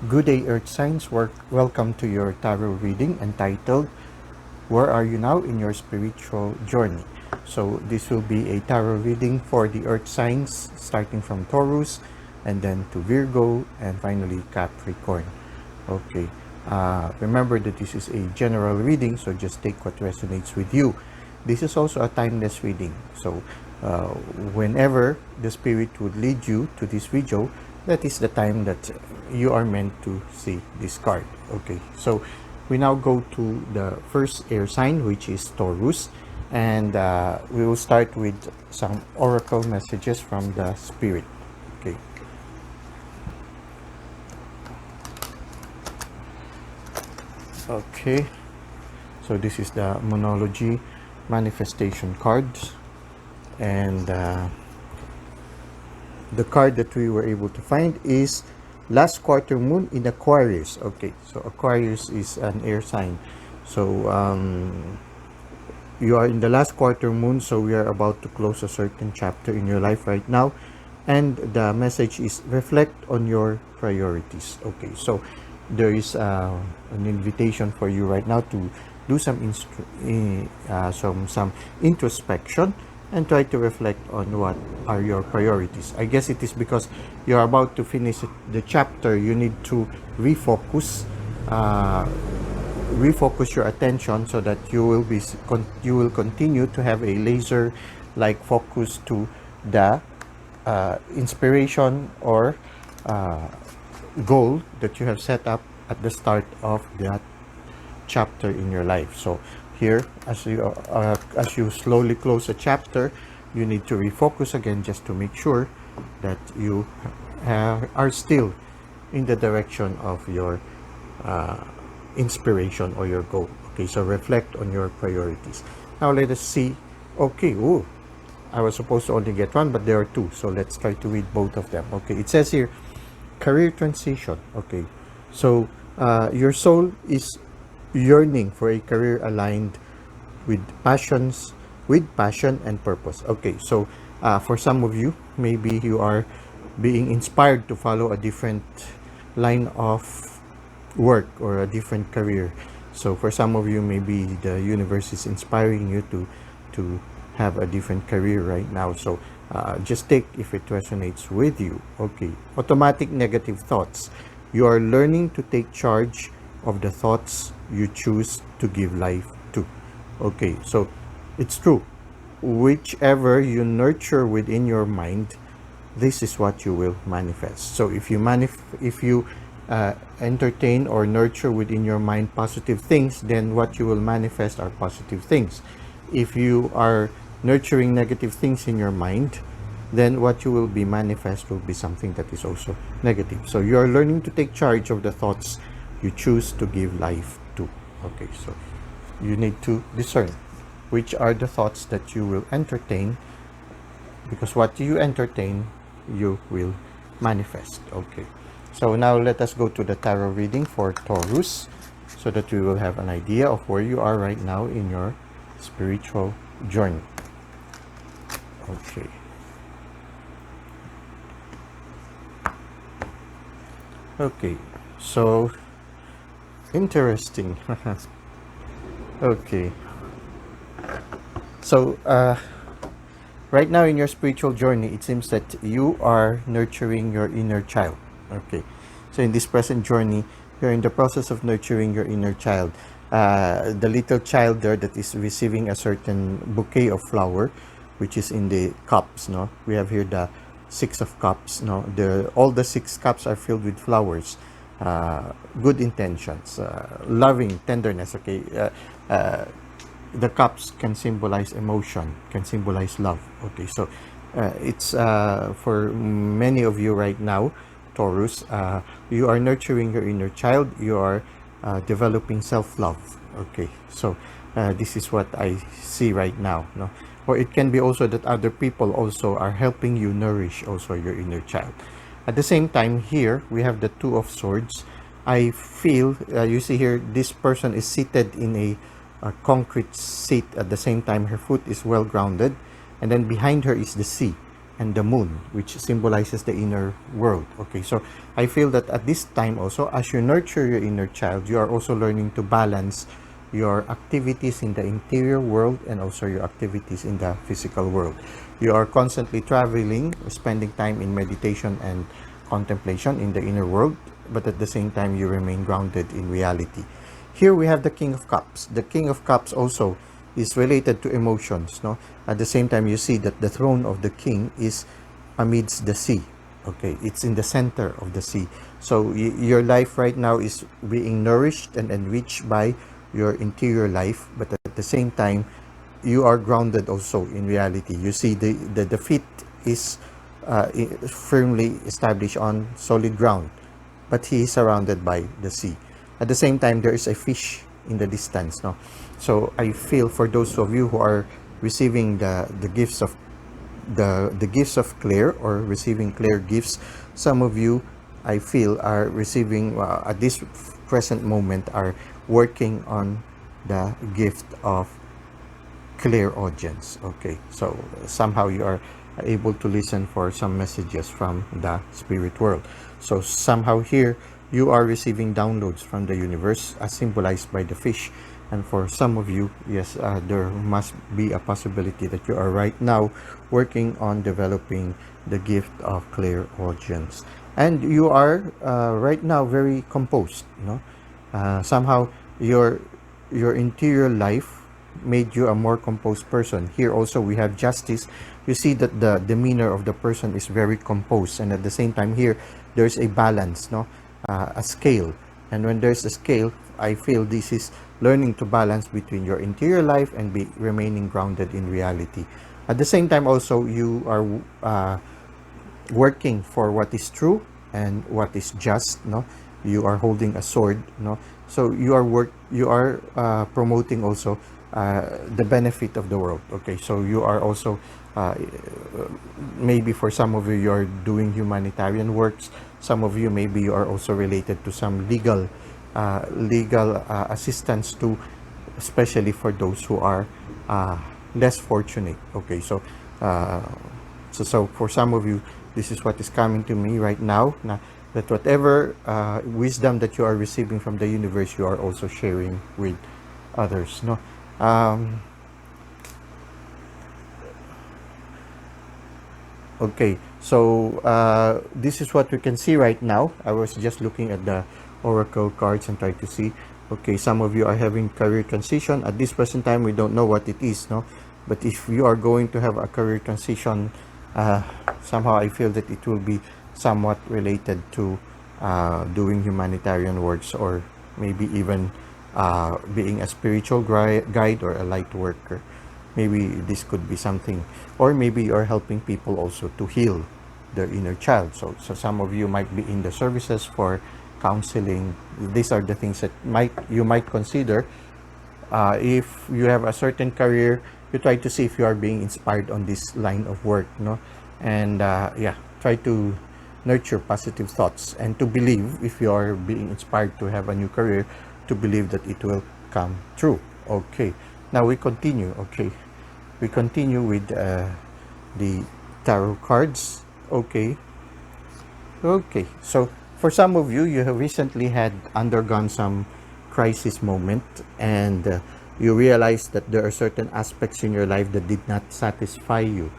Good day, Earth Signs. Welcome to your tarot reading entitled Where Are You Now in Your Spiritual Journey? So, this will be a tarot reading for the Earth Signs, starting from Taurus, and then to Virgo, and finally Capricorn. Okay, remember that this is a general reading, so just take what resonates with you. This is also a timeless reading, so whenever the Spirit would lead you to this video, that is the time that you are meant to see this card. Okay, so we now go to the first air sign, which is Taurus, and we will start with some oracle messages from the Spirit. Okay. Okay, so this is the Moonology manifestation cards, and the card that we were able to find is last quarter moon in Aquarius. Okay, so Aquarius is an air sign, so you are in the last quarter moon, so we are about to close a certain chapter in your life right now, and the message is reflect on your priorities. Okay, so there is an invitation for you right now to do some introspection and try to reflect on what are your priorities. I guess it is because you're about to finish the chapter, you need to refocus your attention so that you will continue to have a laser like focus to the inspiration or goal that you have set up at the start of that chapter in your life. So here, as you slowly close a chapter, you need to refocus again just to make sure that you are still in the direction of your inspiration or your goal. Okay, so reflect on your priorities. Now let us see. Okay, I was supposed to only get one, but there are two, so let's try to read both of them. Okay, it says here, career transition. Okay, so your soul is yearning for a career aligned with passion and purpose. Okay, so for some of you, maybe you are being inspired to follow a different line of work or a different career. So for some of you, maybe the universe is inspiring you to have a different career right now. So just take if it resonates with you. Okay, automatic negative thoughts. You are learning to take charge of the thoughts you choose to give life to. Okay, so it's true. Whichever you nurture within your mind, this is what you will manifest. So if you entertain or nurture within your mind positive things, then what you will manifest are positive things. If you are nurturing negative things in your mind, then what you will be manifest will be something that is also negative. So you are learning to take charge of the thoughts you choose to give life to. Okay, so you need to discern which are the thoughts that you will entertain, because what you entertain, you will manifest. Okay, so now let us go to the tarot reading for Taurus so that we will have an idea of where you are right now in your spiritual journey. Okay. Okay, so interesting. Okay, so right now in your spiritual journey, it seems that you are nurturing your inner child. Okay, so in this present journey, you're in the process of nurturing your inner child, the little child there that is receiving a certain bouquet of flower, which is in the cups. No, we have here the Six of Cups. No, all the six cups are filled with flowers, good intentions, loving tenderness. Okay, the cups can symbolize emotion, can symbolize love. Okay, so it's for many of you right now, Taurus, you are nurturing your inner child, you are developing self-love. Okay, so this is what I see right now. No, or it can be also that other people also are helping you nourish also your inner child. At the same time, here we have the Two of Swords. I feel you see here, this person is seated in a concrete seat. At the same time, her foot is well grounded, and then behind her is the sea, and the moon, which symbolizes the inner world. Okay, so I feel that at this time also, as you nurture your inner child, you are also learning to balance your activities in the interior world and also your activities in the physical world. You are constantly traveling, spending time in meditation and contemplation in the inner world, but at the same time you remain grounded in reality. Here we have the King of Cups. The King of Cups also is related to emotions, no? At the same time, you see that the throne of the king is amidst the sea. Okay, it's in the center of the sea. So your life right now is being nourished and enriched by your interior life, but at the same time, you are grounded also in reality. You see the feet is firmly established on solid ground, but he is surrounded by the sea. At the same time, there is a fish in the distance, no? So I feel for those of you who are receiving the gifts of the gifts of Claire, or receiving Claire gifts, some of you, I feel, are receiving at this present moment, are working on the gift of clairaudience. Okay, so somehow you are able to listen for some messages from the spirit world. So somehow here you are receiving downloads from the universe, as symbolized by the fish. And for some of you, yes, there must be a possibility that you are right now working on developing the gift of clairaudience. And you are right now very composed, you know. Somehow your interior life made you a more composed person. Here also we have justice. You see that the demeanor of the person is very composed, and at the same time here there's a balance, no, a scale. And when there's a scale, I feel this is learning to balance between your interior life and remaining grounded in reality. At the same time also, you are working for what is true and what is just, no. You are holding a sword, no. So you are promoting also the benefit of the world. Okay, so you are also maybe for some of you, you are doing humanitarian works. Some of you, maybe you are also related to some legal assistance to, especially for those who are less fortunate. Okay, so so for some of you, this is what is coming to me right now, that whatever wisdom that you are receiving from the universe, you are also sharing with others, no. Okay, so this is what we can see right now. I was just looking at the oracle cards and try to see. Okay, some of you are having career transition at this present time. We don't know what it is, no, but if you are going to have a career transition, somehow I feel that it will be somewhat related to doing humanitarian works, or maybe even being a spiritual guide or a light worker. Maybe this could be something, or maybe you are helping people also to heal their inner child. So some of you might be in the services for counseling. These are the things that you might consider. If you have a certain career, you try to see if you are being inspired on this line of work, no, and yeah, try to nurture positive thoughts and to believe, if you are being inspired to have a new career, to believe that it will come true. Okay, now we continue. Okay, we continue with the tarot cards. Okay, so for some of you, you have recently had undergone some crisis moment, and you realize that there are certain aspects in your life that did not satisfy you.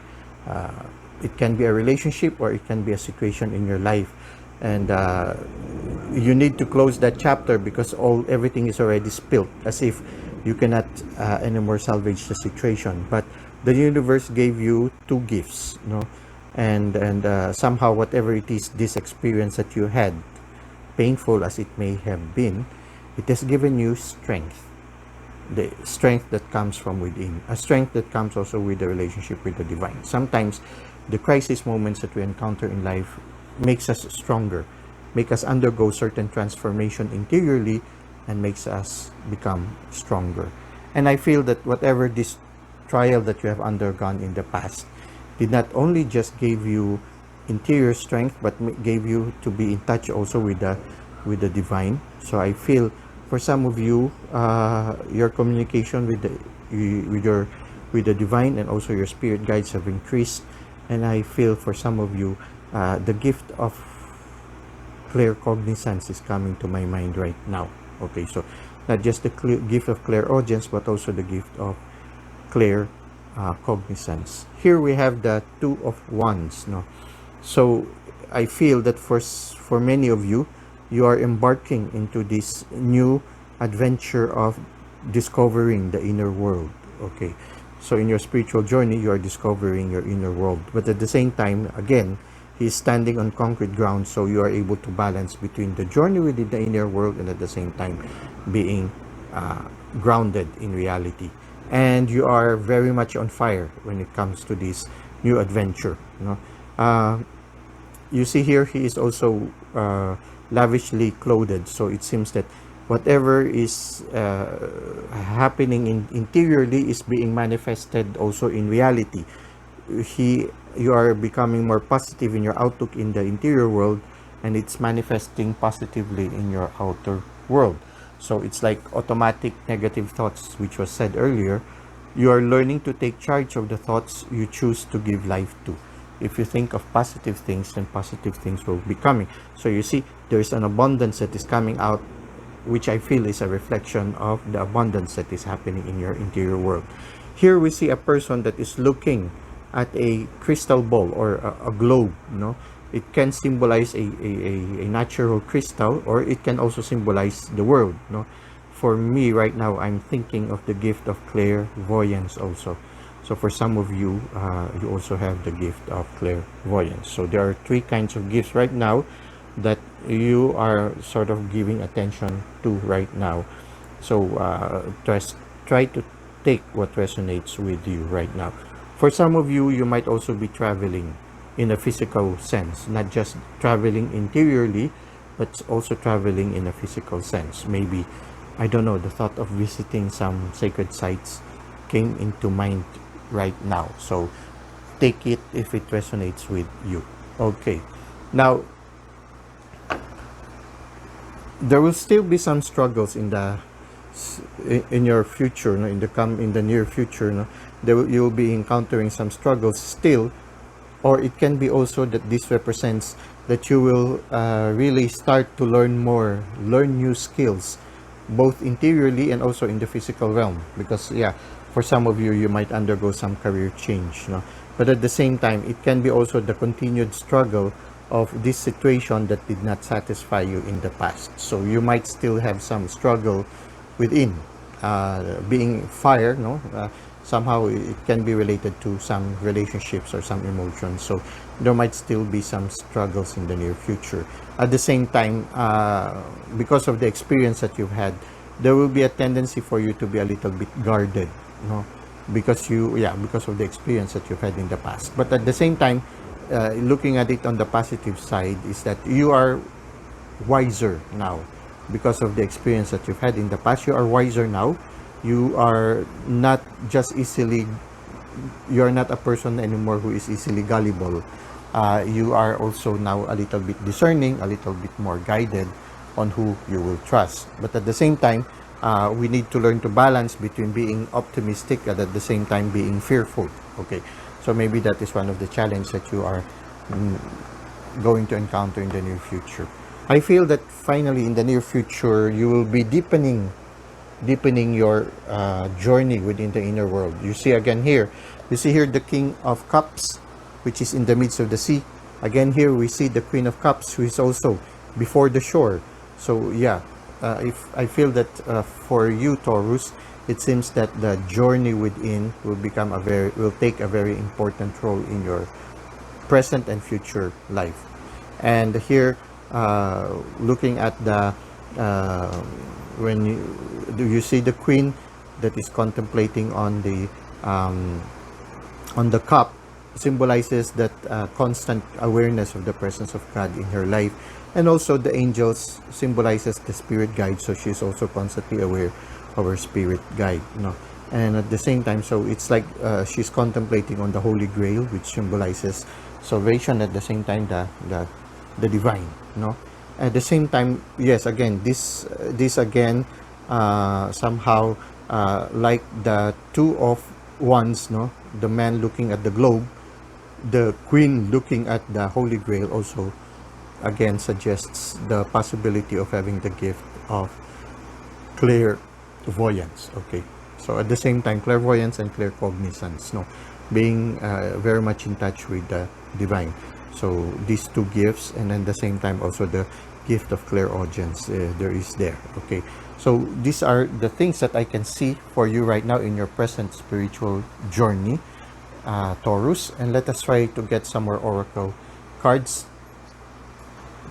It can be a relationship, or it can be a situation in your life, and you need to close that chapter because everything is already spilled, as if you cannot anymore salvage the situation. But the universe gave you two gifts, you know, and somehow whatever it is, this experience that you had, painful as it may have been, it has given you strength. The strength that comes from within, a strength that comes also with the relationship with the divine. Sometimes the crisis moments that we encounter in life makes us stronger, make us undergo certain transformation interiorly, and makes us become stronger. And I feel that whatever this trial that you have undergone in the past did not only just give you interior strength, but gave you to be in touch also with the divine. So I feel for some of you, your communication with the divine and also your spirit guides have increased, And I feel for some of you, the gift of claircognizance is coming to my mind right now. Okay, so not just the gift of clairaudience, but also the gift of clear cognizance. Here we have the Two of Wands. No, so I feel that for many of you, you are embarking into this new adventure of discovering the inner world. Okay, so in your spiritual journey, you are discovering your inner world, but at the same time, again, he's standing on concrete ground, so you are able to balance between the journey within the inner world and at the same time being grounded in reality. And you are very much on fire when it comes to this new adventure. You know, you see here he is also lavishly clothed, so it seems that whatever is happening interiorly is being manifested also in reality. You are becoming more positive in your outlook in the interior world, and it's manifesting positively in your outer world. So it's like automatic negative thoughts, which was said earlier. You are learning to take charge of the thoughts you choose to give life to. If you think of positive things, then positive things will be coming. So you see, there is an abundance that is coming out, which I feel is a reflection of the abundance that is happening in your interior world. Here we see a person that is looking at a crystal ball or a globe. You know, it can symbolize a natural crystal, or it can also symbolize the world. You know, for me right now, I'm thinking of the gift of clairvoyance also. So for some of you, you also have the gift of clairvoyance. So there are three kinds of gifts right now that you are sort of giving attention to right now. So just try to take what resonates with you right now. For some of you, you might also be traveling in a physical sense, not just traveling interiorly, but also traveling in a physical sense. Maybe, I don't know, the thought of visiting some sacred sites came into mind right now. So take it if it resonates with you. Okay. Now, there will still be some struggles in your future, no, in the near future, no, you will be encountering some struggles still, or it can be also that this represents that you will really start to learn new skills, both interiorly and also in the physical realm. Because for some of you, you might undergo some career change, no? But at the same time, it can be also the continued struggle of this situation that did not satisfy you in the past. So you might still have some struggle within, being fire, no? Somehow it can be related to some relationships or some emotions. So there might still be some struggles in the near future. At the same time, because of the experience that you've had, there will be a tendency for you to be a little bit guarded, no? Because of the experience that you've had in the past. But at the same time, looking at it on the positive side is that you are wiser now because of the experience that you've had in the past. You are wiser now. You are not a person anymore who is easily gullible. You are also now a little bit discerning, a little bit more guided on who you will trust. But at the same time, we need to learn to balance between being optimistic and at the same time being fearful. Okay, so maybe that is one of the challenges that you are going to encounter in the near future. I feel that finally in the near future, you will be deepening your journey within the inner world. You see here the King of Cups, which is in the midst of the sea. Again here we see the Queen of Cups, who is also before the shore. So if I feel that for you, Taurus, it seems that the journey within will take a very important role in your present and future life. And here, looking at the when you see the Queen that is contemplating on the cup, symbolizes that constant awareness of the presence of God in her life. And also the angels symbolizes the spirit guide, so she's also constantly aware of her spirit guide, and at the same time, so it's like she's contemplating on the Holy Grail, which symbolizes salvation, at the same time the divine, at the same time. Yes, again, this again somehow like the Two of Wands, the man looking at the globe, the queen looking at the Holy Grail also again suggests the possibility of having the gift of clairvoyance. Okay, so at the same time, clairvoyance and claircognizance, no, being very much in touch with the divine. So these two gifts, and at the same time also the gift of clairaudience, there is there. Okay, so these are the things that I can see for you right now in your present spiritual journey, Taurus. And let us try to get some more oracle cards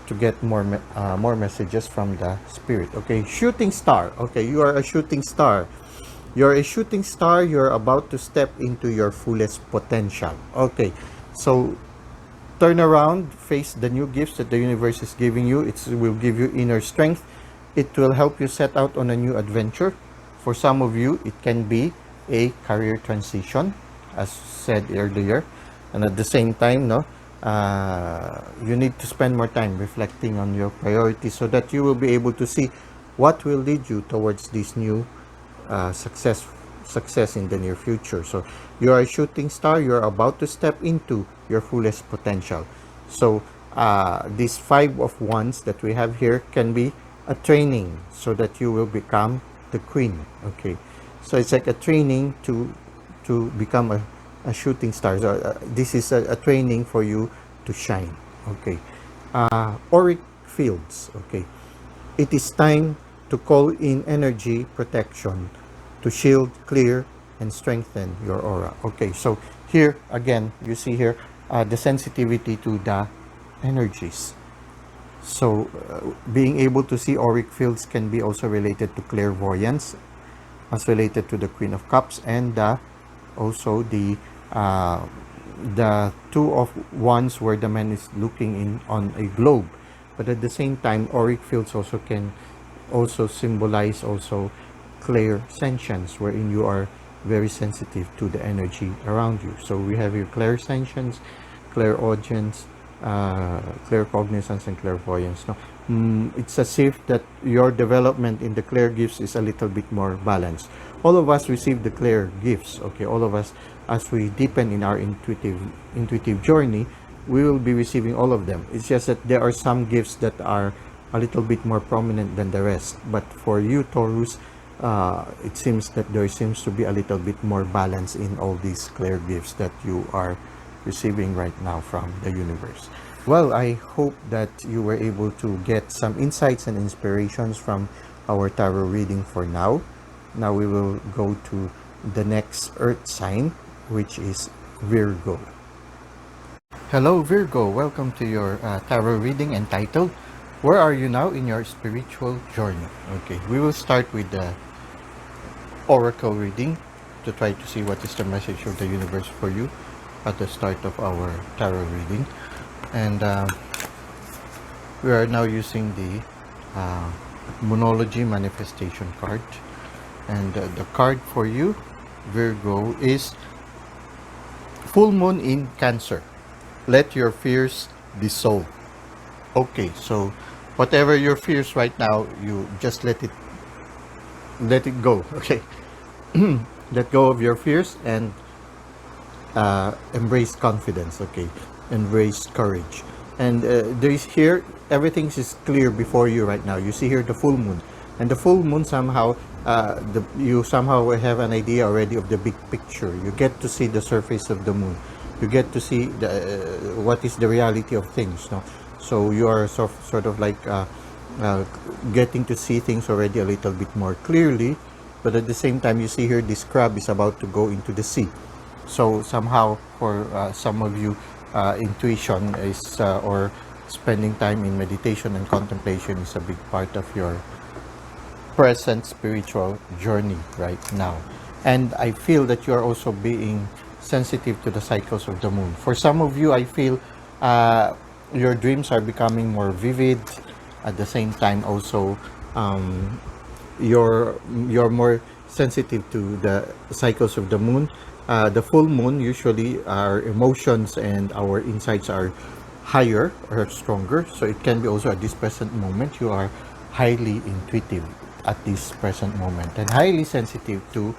to get more messages from the spirit. Okay, shooting star. Okay, you are a shooting star. You're a shooting star. You're about to step into your fullest potential. Okay, so turn around, face the new gifts that the universe is giving you. It will give you inner strength. It will help you set out on a new adventure. For some of you, it can be a career transition, as said earlier. And at the same time, no, you need to spend more time reflecting on your priorities so that you will be able to see what will lead you towards this new success in the near future. So you are a shooting star. You're about to step into your fullest potential. So this 5 of Wands that we have here can be a training so that you will become the queen. Okay, so it's like a training to become a shooting star. So, this is a training for you to shine. Okay, auric fields. Okay, it is time to call in energy protection to shield, clear, and strengthen your aura. Okay, so here again, you see here the sensitivity to the energies. So being able to see auric fields can be also related to clairvoyance, as related to the Queen of Cups, and also the 2 of Wands, where the man is looking in on a globe. But at the same time, auric fields also can also symbolize also clairsentience, wherein you are very sensitive to the energy around you. So we have here clairsentience, clairaudience, claircognizance, and clairvoyance. No, it's as if that your development in the clair gifts is a little bit more balanced. All of us receive the clair gifts. Okay, all of us, as we deepen in our intuitive journey, we will be receiving all of them. It's just that there are some gifts that are a little bit more prominent than the rest. But for you, Taurus, it seems that there seems to be a little bit more balance in all these clair gifts that you are receiving right now from the universe. Well, I hope that you were able to get some insights and inspirations from our tarot reading for now. Now we will go to the next earth sign, which is Virgo. Hello Virgo, welcome to your tarot reading entitled Where Are You Now in Your Spiritual Journey? Okay, we will start with the oracle reading to try to see what is the message of the universe for you at the start of our tarot reading. And we are now using the Moonology manifestation card. And the card for you, Virgo, is Full Moon in Cancer. Let your fears dissolve. Okay, so whatever your fears right now, you just let it go. Okay, let go of your fears and embrace confidence. Okay, embrace courage. And there is here, everything is clear before you right now. You see here the full moon, and the full moon somehow you somehow have an idea already of the big picture. You get to see the surface of the moon. You get to see what is the reality of things. No? So you are sort of like getting to see things already a little bit more clearly. But at the same time, you see here this crab is about to go into the sea. So somehow for some of you, intuition is or spending time in meditation and contemplation is a big part of your present spiritual journey right now. And I feel that you are also being sensitive to the cycles of the moon. For some of you, I feel your dreams are becoming more vivid. At the same time, also you're more sensitive to the cycles of the moon. The full moon, usually our emotions and our insights are higher or stronger. So it can be also at this present moment, you are highly intuitive at this present moment and highly sensitive to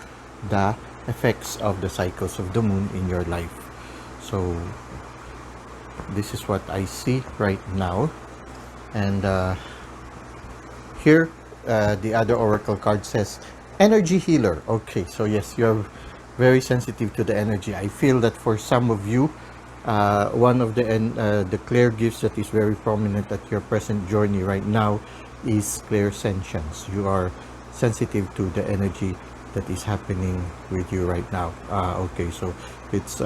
the effects of the cycles of the moon in your life. So This is what I see right now. And here, the other oracle card says energy healer. Okay, so yes, you're very sensitive to the energy. I feel that for some of you, one of the clear gifts that is very prominent at your present journey right now is clairsentience. You are sensitive to the energy that is happening with you right now. Okay, so it's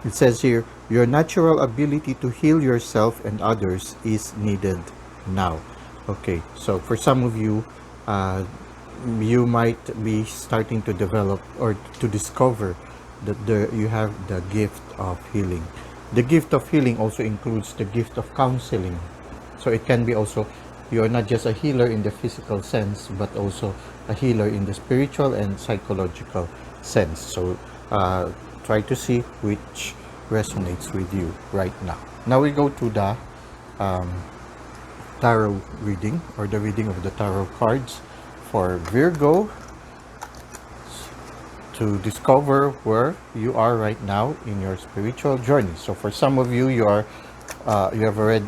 it says here, your natural ability to heal yourself and others is needed now. Okay, so for some of you, you might be starting to develop or to discover that you have the gift of healing. The gift of healing also includes the gift of counseling. So it can be also, you are not just a healer in the physical sense, but also a healer in the spiritual and psychological sense. So try to see which resonates with you right now. Now we go to the tarot reading, or the reading of the tarot cards for Virgo, to discover where you are right now in your spiritual journey. So for some of you, you have read,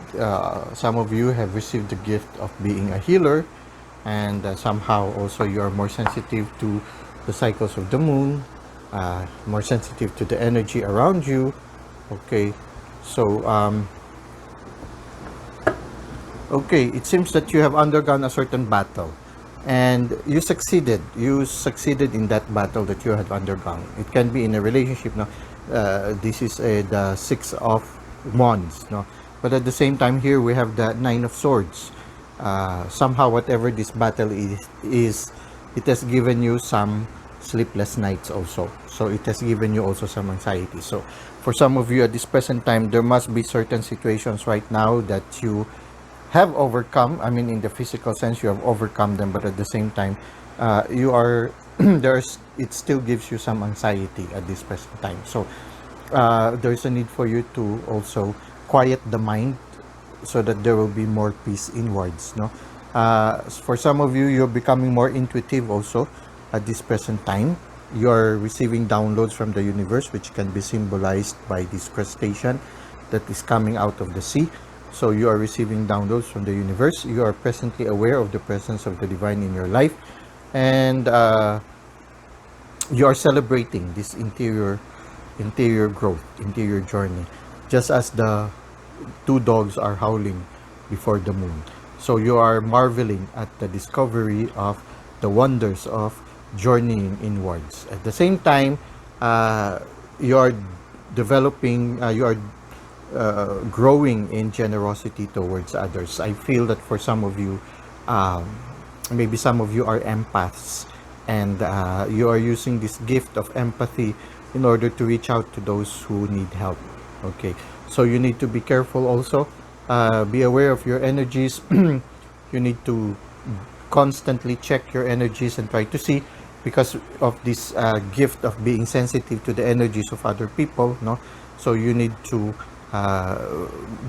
some of you have received the gift of being a healer, and somehow also you are more sensitive to the cycles of the moon, more sensitive to the energy around you. Okay, so okay, it seems that you have undergone a certain battle and you succeeded in that battle that you had undergone. It can be in a relationship. Now this is the Six of Wands, no, but at the same time here we have the Nine of Swords. Somehow whatever this battle is, it has given you some sleepless nights also, so it has given you also some anxiety. So for some of you at this present time, there must be certain situations right now that you have overcome. I mean, in the physical sense, you have overcome them, but at the same time, you are it still gives you some anxiety at this present time. So there's a need for you to also quiet the mind so that there will be more peace inwards. No, for some of you, you're becoming more intuitive also at this present time. You are receiving downloads from the universe, which can be symbolized by this crustacean that is coming out of the sea. So you are receiving downloads from the universe. You are presently aware of the presence of the divine in your life, and you are celebrating this interior growth, interior journey, just as the two dogs are howling before the moon. So you are marveling at the discovery of the wonders of journeying inwards. At the same time, you are developing, you are growing in generosity towards others. I feel that for some of you, maybe some of you are empaths, and you are using this gift of empathy in order to reach out to those who need help. Okay, so you need to be careful also. Be aware of your energies. You need to constantly check your energies and try to see, because of this gift of being sensitive to the energies of other people, no? So you need to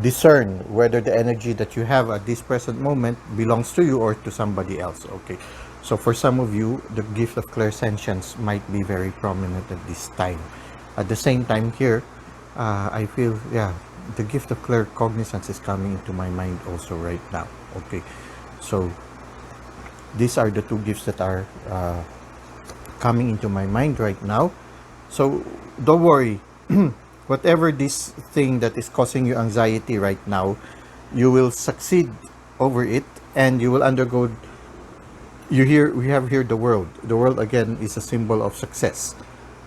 discern whether the energy that you have at this present moment belongs to you or to somebody else. Okay, so for some of you, the gift of clairsentience might be very prominent at this time. At the same time here, I feel, yeah, the gift of claircognizance is coming into my mind also right now. Okay, so these are the two gifts that are coming into my mind right now. So don't worry. Whatever this thing that is causing you anxiety right now, you will succeed over it, and you will undergo. We have here the world. The world again is a symbol of success.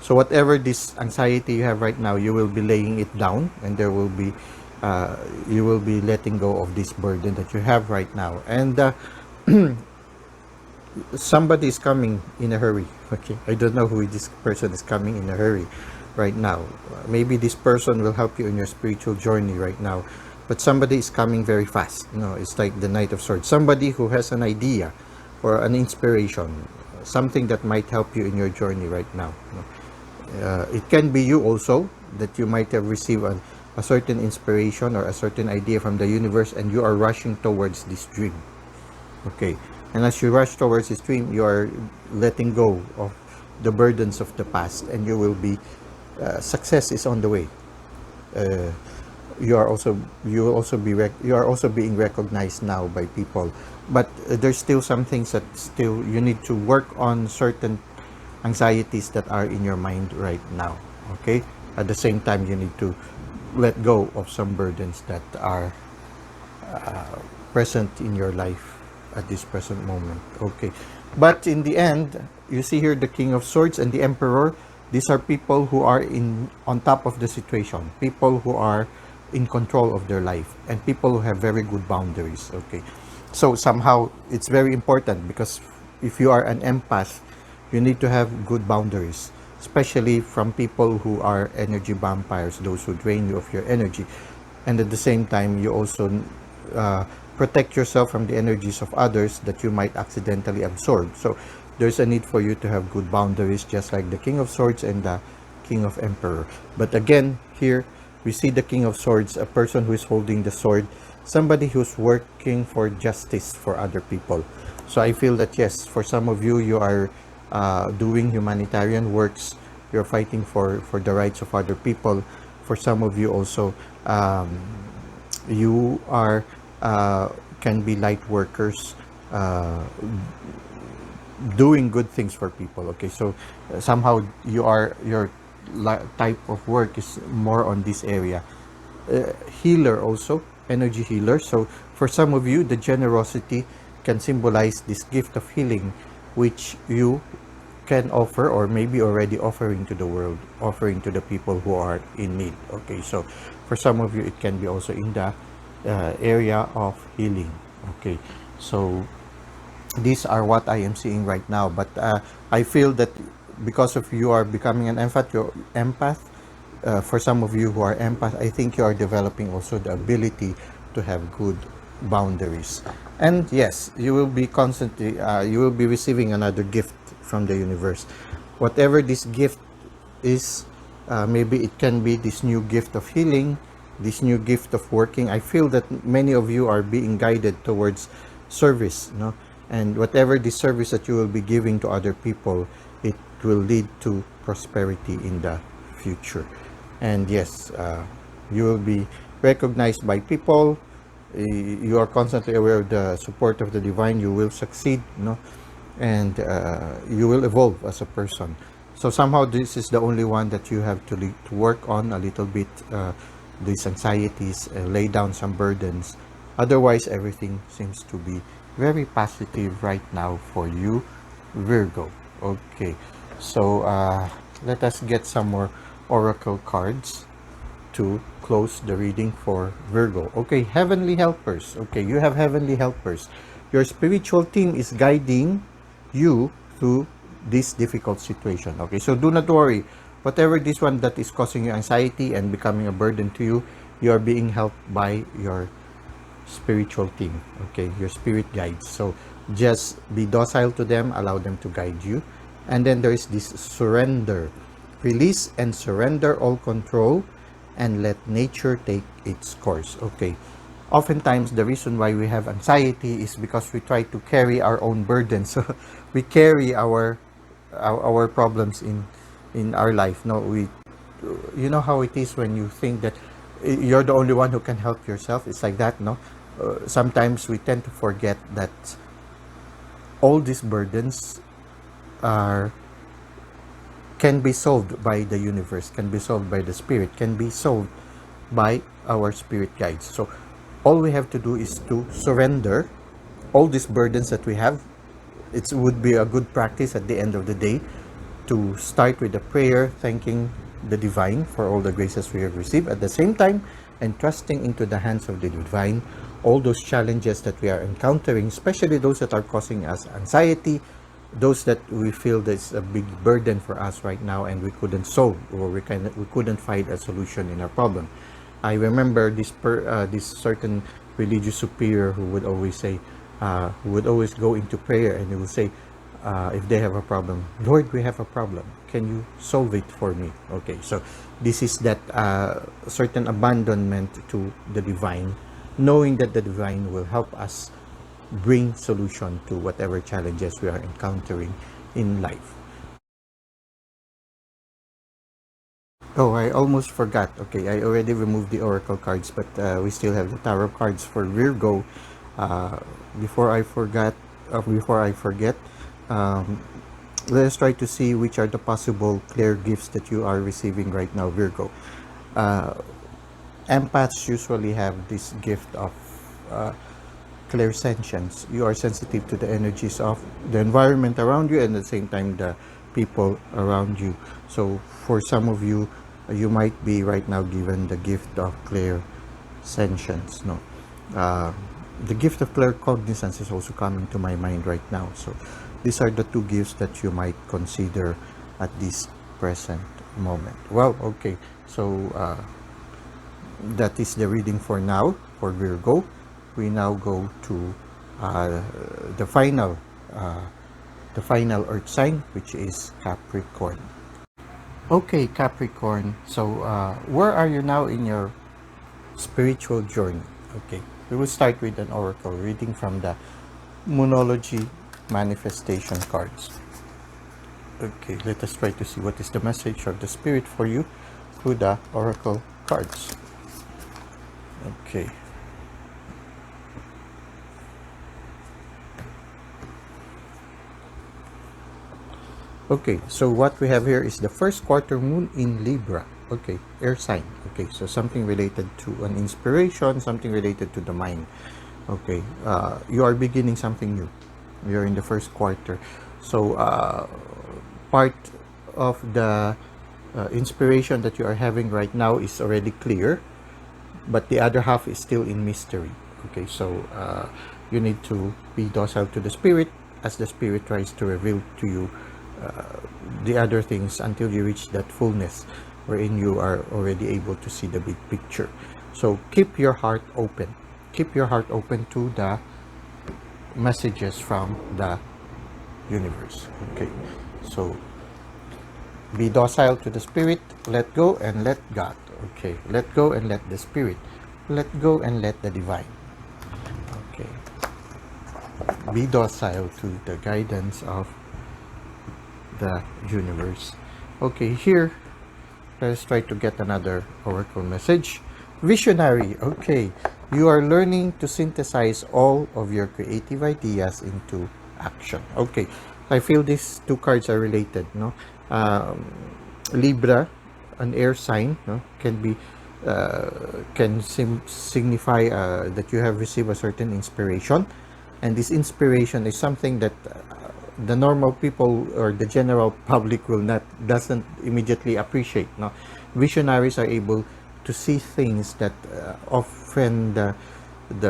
So whatever this anxiety you have right now, you will be laying it down, and there will be, you will be letting go of this burden that you have right now. And somebody is coming in a hurry. Okay, I don't know who this person is coming in a hurry right now. Maybe this person will help you in your spiritual journey right now, but somebody is coming very fast. You know, it's like the Knight of Swords. Somebody who has an idea or an inspiration, something that might help you in your journey right now. It can be you also, that you might have received a certain inspiration or a certain idea from the universe, and you are rushing towards this dream. Okay, and as you rush towards this dream, you are letting go of the burdens of the past, and you will be success is on the way. you are also being recognized now by people, but there's still some things that still you need to work on, certain anxieties that are in your mind right now. Okay, at the same time you need to let go of some burdens that are present in your life at this present moment. Okay, but in the end, you see here the King of Swords and the Emperor. These are people who are in on top of the situation, people who are in control of their life, and people who have very good boundaries. Okay, so somehow it's very important, because if you are an empath, you need to have good boundaries, especially from people who are energy vampires, those who drain you of your energy. And at the same time, you also uh, protect yourself from the energies of others that you might accidentally absorb. So there's a need for you to have good boundaries, just like the King of Swords and the King of Emperor. But again, here we see the King of Swords, a person who is holding the sword, somebody who's working for justice for other people. So I feel that yes, for some of you, you are doing humanitarian works, you're fighting for the rights of other people. For some of you also, you are can be light workers, doing good things for people. Okay, so somehow your type of work is more on this area. Healer also, energy healer. So for some of you, the generosity can symbolize this gift of healing, which you can offer, or maybe already offering to the world, offering to the people who are in need. Okay, so for some of you, it can be also in the area of healing. Okay, so these are what I am seeing right now. But I feel that because of you are becoming an empath, for some of you who are empath, I think you are developing also the ability to have good boundaries. And yes, you will be constantly, you will be receiving another gift from the universe. Whatever this gift is, maybe it can be this new gift of healing, this new gift of working. I feel that many of you are being guided towards service, no? And whatever the service that you will be giving to other people, it will lead to prosperity in the future. And yes, you will be recognized by people. You are constantly aware of the support of the divine. You will succeed, no? And you will evolve as a person. So somehow this is the only one that you have to work on a little bit, these anxieties, lay down some burdens. Otherwise, everything seems to be very positive right now for you, Virgo. Okay, so let us get some more oracle cards to close the reading for Virgo. Okay, heavenly helpers. Okay, you have heavenly helpers. Your spiritual team is guiding you through this difficult situation. Okay, so do not worry. Whatever this one that is causing you anxiety and becoming a burden to you, you are being helped by your spiritual team. Okay, your spirit guides. So just be docile to them, allow them to guide you. And then there is this surrender. Release and surrender all control and let nature take its course. Okay, oftentimes the reason why we have anxiety is because we try to carry our own burdens. So we carry our problems in our life. No, you know how it is when you think that you're the only one who can help yourself. It's like that, no? Sometimes we tend to forget that all these burdens are can be solved by the universe, can be solved by the spirit, can be solved by our spirit guides. So all we have to do is to surrender all these burdens that we have. It would be a good practice at the end of the day to start with a prayer, thanking the divine for all the graces we have received, at the same time and trusting into the hands of the divine all those challenges that we are encountering, especially those that are causing us anxiety, those that we feel there's a big burden for us right now and we couldn't solve, or we couldn't find a solution in our problem. I remember this certain religious superior who would always say, who would always go into prayer, and he would say, if they have a problem, Lord, we have a problem, can you solve it for me? Okay, so this is that certain abandonment to the divine, knowing that the divine will help us bring solution to whatever challenges we are encountering in life. Oh, I almost forgot. Okay, I already removed the oracle cards, but we still have the tarot cards for Virgo. Uh, before I forgot, before I forget, um, let us try to see which are the possible clear gifts that you are receiving right now, Virgo. Uh, Empaths usually have this gift of uh, clairsentience. You are sensitive to the energies of the environment around you and at the same time the people around you. So for some of you, you might be right now given the gift of clairsentience. No, uh, the gift of claircognizance is also coming to my mind right now. So these are the two gifts that you might consider at this present moment. Well, okay. So that is the reading for now for Virgo. We now go to uh, the final uh, the final earth sign, which is Capricorn. Okay, Capricorn. So where are you now in your spiritual journey? Okay, we will start with an oracle reading from the Moonology manifestation cards. Okay, let us try to see what is the message of the spirit for you through the oracle cards. Okay. Okay, so what we have here is the first quarter moon in Libra. Okay, air sign. Okay, so something related to an inspiration, something related to the mind. Okay, you are beginning something new. You're in the first quarter. So part of the inspiration that you are having right now is already clear, but the other half is still in mystery. Okay, so you need to be docile to the spirit as the spirit tries to reveal to you the other things until you reach that fullness wherein you are already able to see the big picture. So keep your heart open. Keep your heart open to the messages from the universe. Okay, so be docile to the spirit. Let go and let God. Okay, let go and let the spirit. Let go and let the divine. Okay, be docile to the guidance of the universe. Okay, here let's try to get another oracle message. Visionary. Okay, you are learning to synthesize all of your creative ideas into action. Okay, I feel these two cards are related. No, Libra, an air sign, no, can be signify that you have received a certain inspiration, and this inspiration is something that the normal people or the general public doesn't immediately appreciate. No, visionaries are able to see things that often the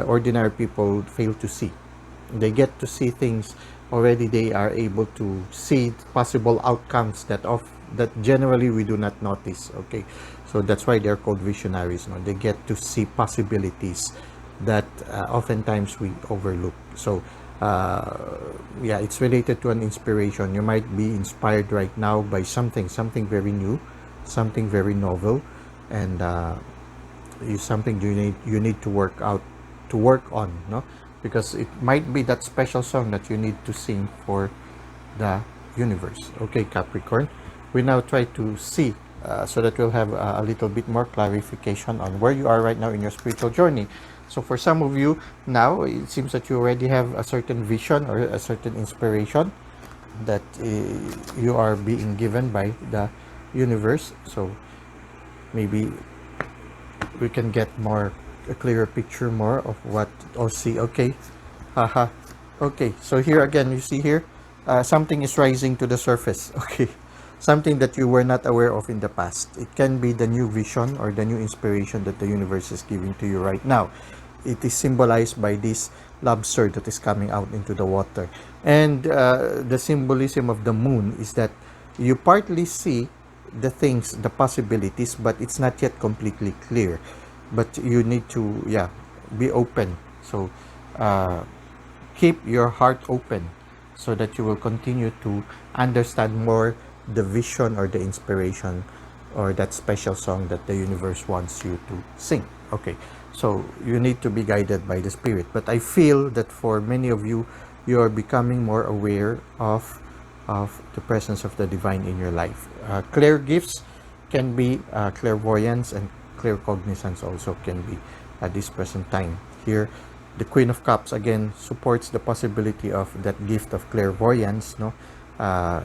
ordinary people fail to see. They get to see things already. They are able to see possible outcomes that generally we do not notice. Okay, so that's why they're called visionaries. No, they get to see possibilities that oftentimes we overlook. So yeah, it's related to an inspiration. You might be inspired right now by something very new, something very novel, and something you need to work on, no, because it might be that special song that you need to sing for the universe. Okay, Capricorn, we now try to see so that we'll have a little bit more clarification on where you are right now in your spiritual journey. So for some of you now, it seems that you already have a certain vision or a certain inspiration that you are being given by the universe. So maybe we can get a clearer picture more of what or see. Okay, haha. Okay, so here again, you see here, something is rising to the surface. Okay, something that you were not aware of in the past. It can be the new vision or the new inspiration that the universe is giving to you right now. It is symbolized by this lobster that is coming out into the water. And the symbolism of the moon is that you partly see the things, the possibilities, but it's not yet completely clear. But you need to, yeah, be open. So keep your heart open so that you will continue to understand more the vision or the inspiration or that special song that the universe wants you to sing. Okay, so you need to be guided by the spirit. But I feel that for many of you, you are becoming more aware of the presence of the divine in your life. Clear gifts can be clairvoyance and claircognizance also can be at this present time. Here, the Queen of Cups again supports the possibility of that gift of clairvoyance. No,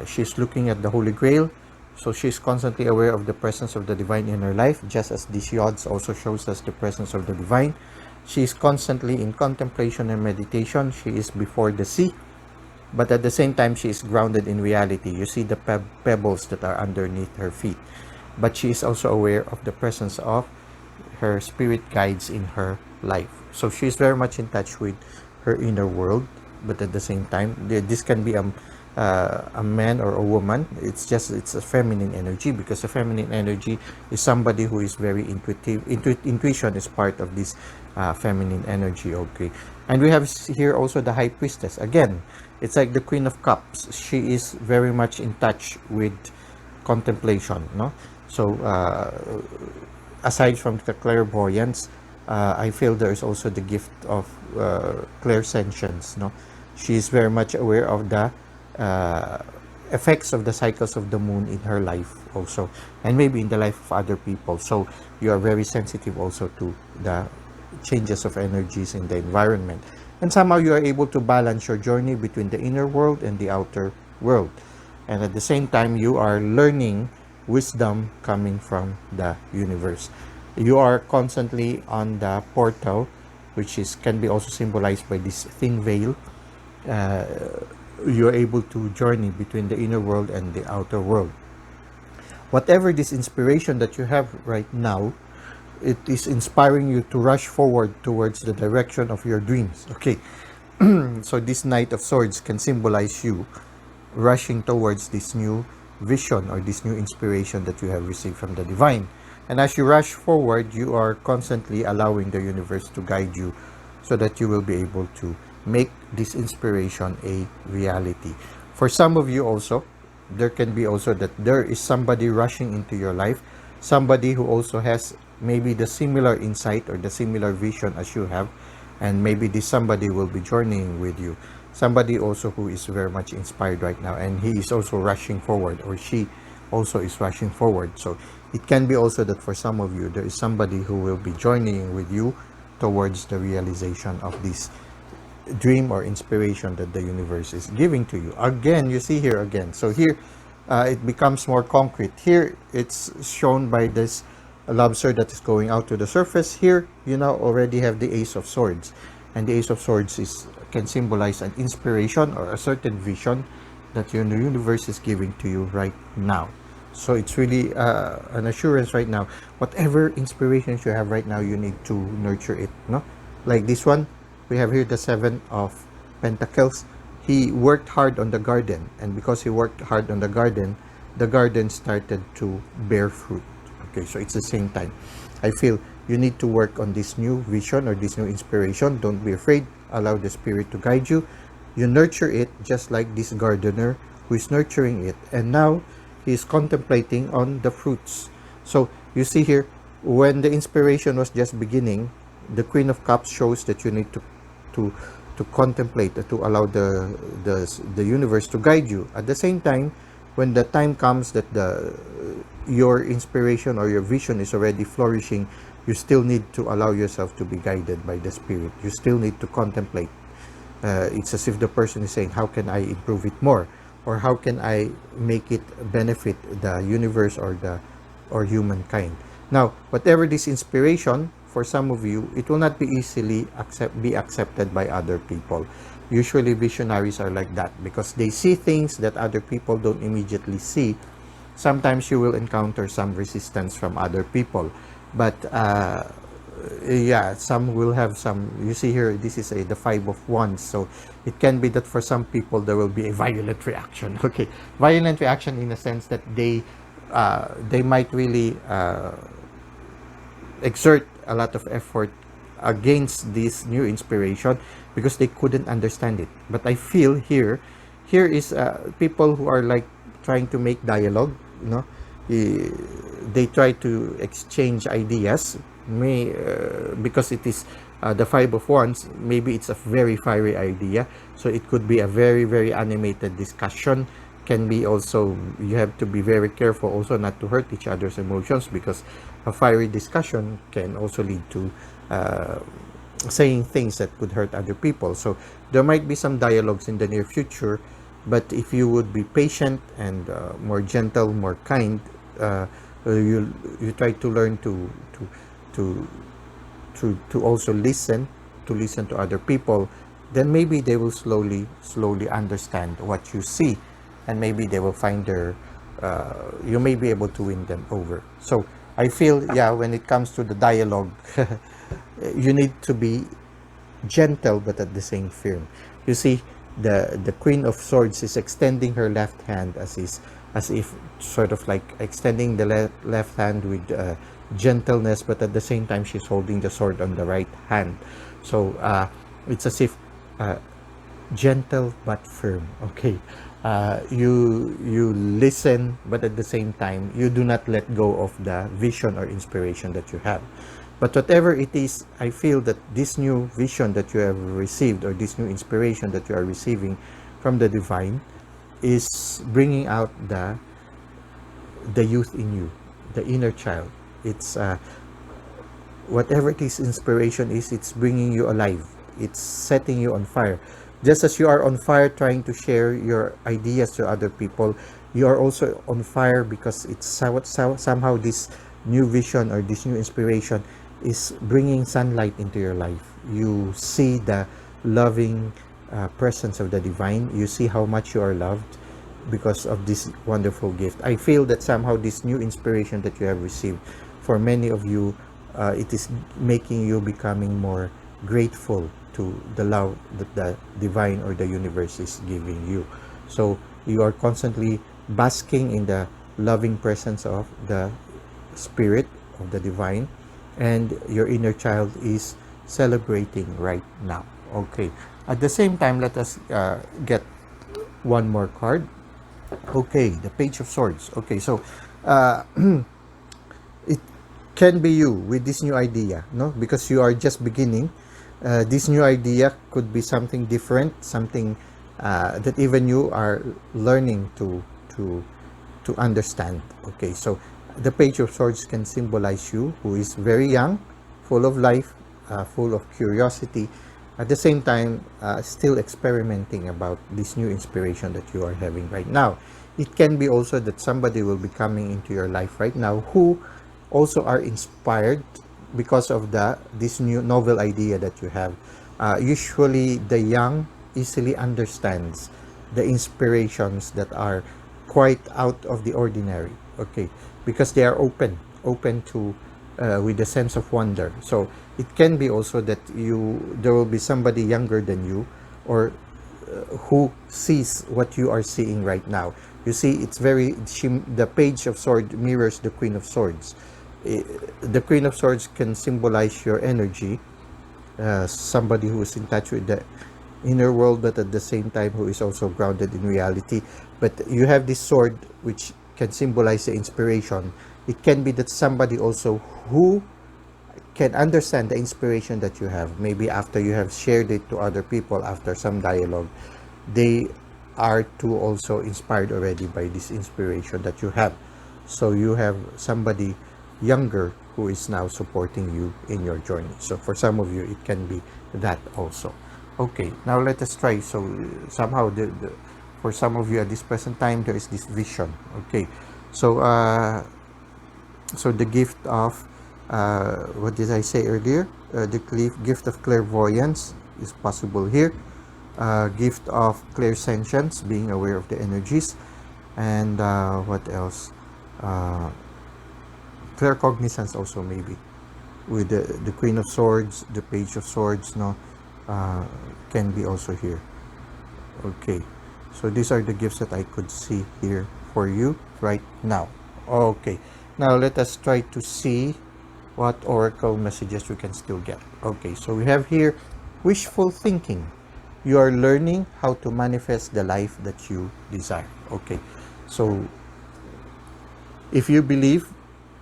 she's looking at the Holy Grail, so she's constantly aware of the presence of the divine in her life, just as this yachts also shows us the presence of the divine. She is constantly in contemplation and meditation. She is before the sea, but at the same time she is grounded in reality. You see the pebbles that are underneath her feet, but she is also aware of the presence of her spirit guides in her life. So she is very much in touch with her inner world, but at the same time this can be a man or a woman. It's a feminine energy, because a feminine energy is somebody who is very intuitive. Intuition is part of this feminine energy. Okay, and we have here also the High Priestess. Again, it's like the Queen of Cups. She is very much in touch with contemplation, no? So aside from the clairvoyance, I feel there is also the gift of clairsentience, no? She is very much aware of the effects of the cycles of the moon in her life also, and maybe in the life of other people. So you are very sensitive also to the changes of energies in the environment, and somehow you are able to balance your journey between the inner world and the outer world, and at the same time you are learning wisdom coming from the universe. You are constantly on the portal, which can be also symbolized by this thin veil. You are able to journey between the inner world and the outer world. Whatever this inspiration that you have right now, it is inspiring you to rush forward towards the direction of your dreams. Okay, so this Knight of Swords can symbolize you rushing towards this new vision or this new inspiration that you have received from the divine. And as you rush forward, you are constantly allowing the universe to guide you so that you will be able to make this inspiration a reality. For some of you also, there can be also that there is somebody rushing into your life, somebody who also has maybe the similar insight or the similar vision as you have, and maybe this somebody will be journeying with you. Somebody also who is very much inspired right now, and he is also rushing forward, or she also is rushing forward. So it can be also that for some of you, there is somebody who will be journeying with you towards the realization of this dream or inspiration that the universe is giving to you. Again, you see here again. So here, it becomes more concrete. Here, it's shown by this lobster that is going out to the surface. Here, you now already have the Ace of Swords. And the Ace of Swords can symbolize an inspiration or a certain vision that the universe is giving to you right now. So it's really an assurance right now. Whatever inspirations you have right now, you need to nurture it. No, like this one, we have here the Seven of Pentacles. He worked hard on the garden, and because he worked hard on the garden started to bear fruit. Okay, so it's the same time. I feel you need to work on this new vision or this new inspiration. Don't be afraid. Allow the spirit to guide you. You nurture it just like this gardener who is nurturing it, and now he is contemplating on the fruits. So you see here, when the inspiration was just beginning, the Queen of Cups shows that you need to contemplate, to allow the universe to guide you. At the same time, when the time comes that your inspiration or your vision is already flourishing, you still need to allow yourself to be guided by the spirit. You still need to contemplate. It's as if the person is saying, how can I improve it more, or how can I make it benefit the universe or humankind. Now, whatever this inspiration, for some of you, it will not be easily be accepted by other people. Usually visionaries are like that because they see things that other people don't immediately see. Sometimes you will encounter some resistance from other people, but yeah, some will have some. You see here, this is the Five of Wands, so it can be that for some people there will be a violent reaction. Okay, violent reaction in a sense that they might really exert a lot of effort against this new inspiration because they couldn't understand it. But I feel here is people who are like trying to make dialogue, you know. They try to exchange ideas, because it is the Five of Wands. Maybe it's a very fiery idea, so it could be a very, very animated discussion, can be also, you have to be very careful also not to hurt each other's emotions, because a fiery discussion can also lead to saying things that could hurt other people. So there might be some dialogues in the near future, but if you would be patient and more gentle, more kind, you try to learn to to also listen to other people, then maybe they will slowly understand what you see, and maybe they will find their you may be able to win them over. So I feel, yeah, when it comes to the dialogue, you need to be gentle but at the same firm. You see, the Queen of Swords is extending her left hand as if sort of like extending the left hand with gentleness, but at the same time she's holding the sword on the right hand. So it's as if gentle but firm. Okay, you listen, but at the same time you do not let go of the vision or inspiration that you have. But whatever it is, I feel that this new vision that you have received, or this new inspiration that you are receiving from the divine, is bringing out the youth in you, the inner child. It's whatever this inspiration is, it's bringing you alive. It's setting you on fire. Just as you are on fire trying to share your ideas to other people, you are also on fire because it's somehow this new vision or this new inspiration is bringing sunlight into your life. You see the loving presence of the divine. You see how much you are loved because of this wonderful gift. I feel that somehow this new inspiration that you have received, for many of you, it is making you becoming more grateful to the love that the divine or the universe is giving you. So you are constantly basking in the loving presence of the spirit of the divine, and your inner child is celebrating right now. Okay, at the same time, let us get one more card. Okay, the Page of Swords. Okay, so it can be you with this new idea, no? Because you are just beginning. This new idea could be something different, something that even you are learning to understand. Okay, so the Page of Swords can symbolize you, who is very young, full of life, full of curiosity, at the same time still experimenting about this new inspiration that you are having right now. It can be also that somebody will be coming into your life right now who also are inspired because of this new novel idea that you have. Usually the young easily understands the inspirations that are quite out of the ordinary. Okay, because they are open to with a sense of wonder. So it can be also that there will be somebody younger than you, or who sees what you are seeing right now. You see, it's the Page of Swords mirrors the Queen of Swords. The Queen of Swords can symbolize your energy, somebody who is in touch with the inner world, but at the same time who is also grounded in reality. But you have this sword which can symbolize the inspiration. It can be that somebody also who can understand the inspiration that you have. Maybe after you have shared it to other people, after some dialogue, they are too also inspired already by this inspiration that you have. So you have somebody younger who is now supporting you in your journey. So for some of you, it can be that also. Okay, now let us try. So somehow for some of you at this present time, there is this vision. Okay, so so the gift of what did I say earlier? The gift of clairvoyance is possible here. Gift of clairsentience, being aware of the energies, and what else? Claircognizance also, maybe with the Queen of Swords, the Page of Swords, no, can be also here. Okay, so these are the gifts that I could see here for you right now. Okay, now let us try to see what oracle messages we can still get. Okay, so we have here wishful thinking. You are learning how to manifest the life that you desire. Okay, so if you believe,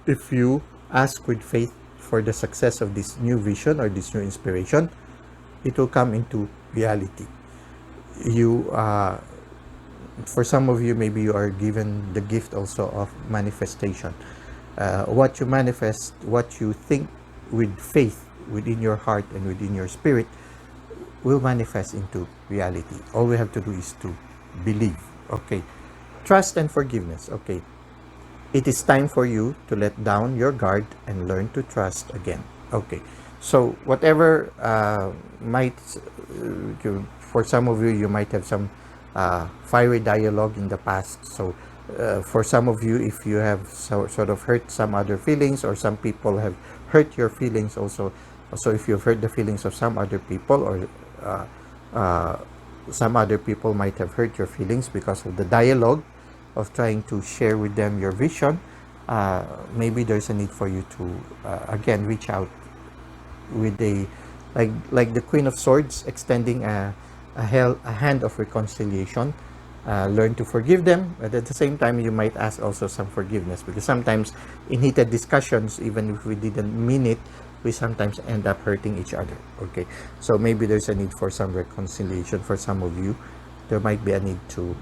if you ask with faith for the success of this new vision or this new inspiration, it will come into reality. You for some of you, maybe you are given the gift also of manifestation. What you manifest, what you think with faith within your heart and within your spirit, will manifest into reality. All we have to do is to believe. Okay. Trust and forgiveness. Okay. It is time for you to let down your guard and learn to trust again. Okay. So whatever might, for some of you, you might have some fiery dialogue in the past. So for some of you, if you have sort of hurt some other feelings, or some people have hurt your feelings also. So if you've hurt the feelings of some other people, or some other people might have hurt your feelings because of the dialogue of trying to share with them your vision, maybe there's a need for you to again reach out with a, like the Queen of Swords, extending a hand of reconciliation. Learn to forgive them, but at the same time you might ask also some forgiveness, because sometimes in heated discussions, even if we didn't mean it, we sometimes end up hurting each other. Okay, so maybe there's a need for some reconciliation. For some of you, there might be a need to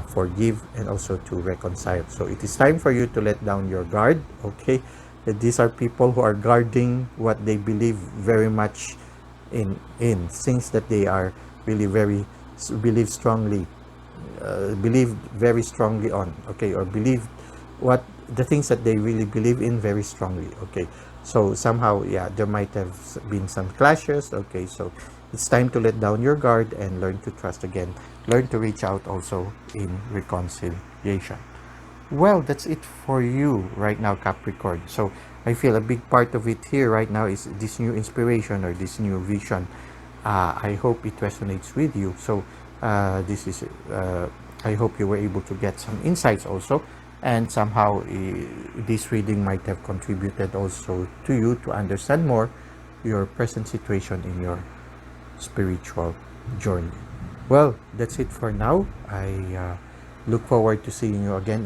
forgive and also to reconcile. So it is time for you to let down your guard. Okay, these are people who are guarding what they believe very much in things that they are really believe strongly, believe very strongly on. Okay, or believe what the things that they really believe in very strongly. Okay, so somehow, yeah, there might have been some clashes. Okay, so it's time to let down your guard and learn to trust again. Learn to reach out also in reconciliation. Well, that's it for you right now, Capricorn. So I feel a big part of it here right now is this new inspiration or this new vision. I hope it resonates with you. So this is, I hope you were able to get some insights also, and somehow this reading might have contributed also to you to understand more your present situation in your spiritual journey. Well, that's it for now. I look forward to seeing you again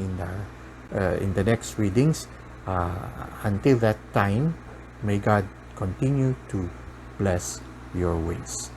in the next readings. Until that time, may God continue to bless your ways.